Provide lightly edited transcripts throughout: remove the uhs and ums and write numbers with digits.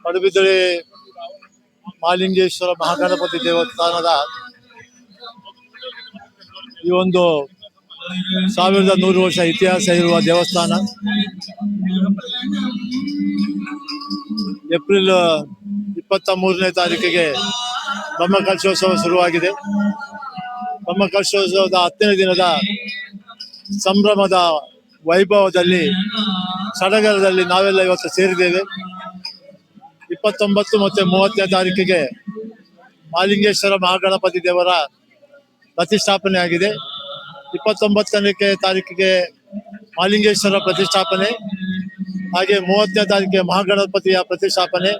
ಪಡುಬಿದ್ರಿ ಮಹಾಲಿಂಗೇಶ್ವರ ಮಹಾಗಣಪತಿ ದೇವಸ್ಥಾನದ ಈ ಒಂದು 1100 ವರ್ಷ ಇತಿಹಾಸ ಇರುವ ದೇವಸ್ಥಾನ ಏಪ್ರಿಲ್ 23ನೇ ತಾರೀಕಿಗೆ ಬ್ರಹ್ಮಕಲಶೋತ್ಸವ ಶುರುವಾಗಿದೆ. ಬ್ರಹ್ಮಕಲಶೋತ್ಸವದ 10ನೇ ದಿನದ ಸಂಭ್ರಮದ ವೈಭವದಲ್ಲಿ ಸಡಗರದಲ್ಲಿ ನಾವೆಲ್ಲ ಇವತ್ತು ಸೇರಿದ್ದೇವೆ. 29 ಮತ್ತು 30ನೇ ತಾರೀಕಿಗೆ ಮಹಾಲಿಂಗೇಶ್ವರ ಮಹಾಗಣಪತಿ ದೇವರ ಪ್ರತಿಷ್ಠಾಪನೆ ಆಗಿದೆ. 29ನೇ ತಾರೀಕಿಗೆ ಮಹಾಲಿಂಗೇಶ್ವರ ಪ್ರತಿಷ್ಠಾಪನೆ, ಹಾಗೆ 30ನೇ ತಾರೀಕಿಗೆ ಮಹಾಗಣಪತಿಯ ಪ್ರತಿಷ್ಠಾಪನೆ.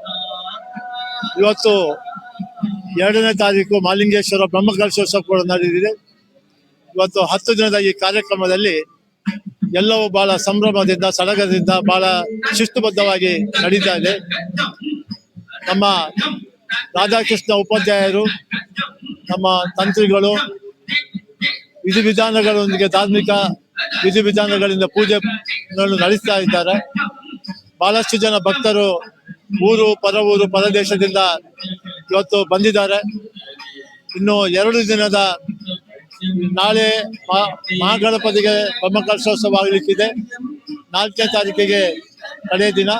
ಇವತ್ತು 2ನೇ ತಾರೀಕು ಮಹಾಲಿಂಗೇಶ್ವರ ಬ್ರಹ್ಮಕಲಶೋತ್ಸವ ಕೂಡ ನಡೆದಿದೆ. ಇವತ್ತು 10 ದಿನದ ಈ ಕಾರ್ಯಕ್ರಮದಲ್ಲಿ ಎಲ್ಲವೂ ಬಹಳ ಸಂಭ್ರಮದಿಂದ ಸಡಗರದಿಂದ ಬಹಳ ಶಿಸ್ತುಬದ್ಧವಾಗಿ ನಡೀತಾ ಇದೆ. ನಮ್ಮ ರಾಧಾಕೃಷ್ಣ ಉಪಾಧ್ಯಾಯರು, ನಮ್ಮ ತಂತ್ರಿಗಳು ವಿಧಿವಿಧಾನಗಳೊಂದಿಗೆ ಧಾರ್ಮಿಕ ವಿಧಿವಿಧಾನಗಳಿಂದ ಪೂಜೆಗಳನ್ನು ನಡೆಸ್ತಾ ಇದ್ದಾರೆ. ಬಹಳಷ್ಟು ಜನ ಭಕ್ತರು ಊರು ಪರವೂರು ಪರದೇಶದಿಂದ ಇವತ್ತು ಬಂದಿದ್ದಾರೆ. ಇನ್ನು 2 ದಿನದ ನಾಳೆ ಮಹಾಗಣಪತಿಗೆ ಬ್ರಹ್ಮಕಲಶೋತ್ಸವ ಆಗಲಿಕ್ಕಿದೆ. 4ನೇ ತಾರೀಕಿಗೆ ಕಡೆಯ ದಿನ,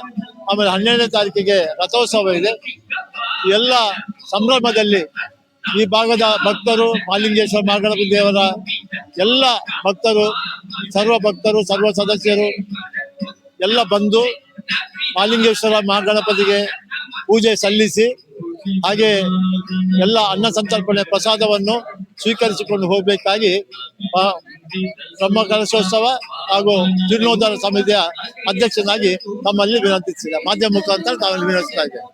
ಆಮೇಲೆ 12ನೇ ತಾರೀಕಿಗೆ ರಥೋತ್ಸವ ಇದೆ. ಎಲ್ಲ ಸಂಭ್ರಮದಲ್ಲಿ ಈ ಭಾಗದ ಭಕ್ತರು, ಮಹಾಲಿಂಗೇಶ್ವರ ಮಹಾಗಣಪತಿ ದೇವರ ಎಲ್ಲ ಭಕ್ತರು, ಸರ್ವ ಸದಸ್ಯರು ಎಲ್ಲ ಬಂದು ಮಹಾಲಿಂಗೇಶ್ವರ ಮಹಾಗಣಪತಿಗೆ ಪೂಜೆ ಸಲ್ಲಿಸಿ, ಹಾಗೆ ಎಲ್ಲ ಅನ್ನ ಸಂತರ್ಪಣೆ ಪ್ರಸಾದವನ್ನು ಸ್ವೀಕರಿಸಿಕೊಂಡು ಹೋಗಬೇಕಾಗಿ ಬ್ರಹ್ಮಕಲಶೋತ್ಸವ ಹಾಗೂ ಜೀರ್ಣೋದ್ಧಾರ ಸಮಿತಿಯ ಅಧ್ಯಕ್ಷನಾಗಿ ತಮ್ಮಲ್ಲಿ ವಿನಂತಿಸಿದೆ. ಮಾಧ್ಯಮ ಮುಖಾಂತರ ತಾವಲ್ಲಿ ವಿನಂತಿಸ್ತಾ ಇದ್ದೇವೆ.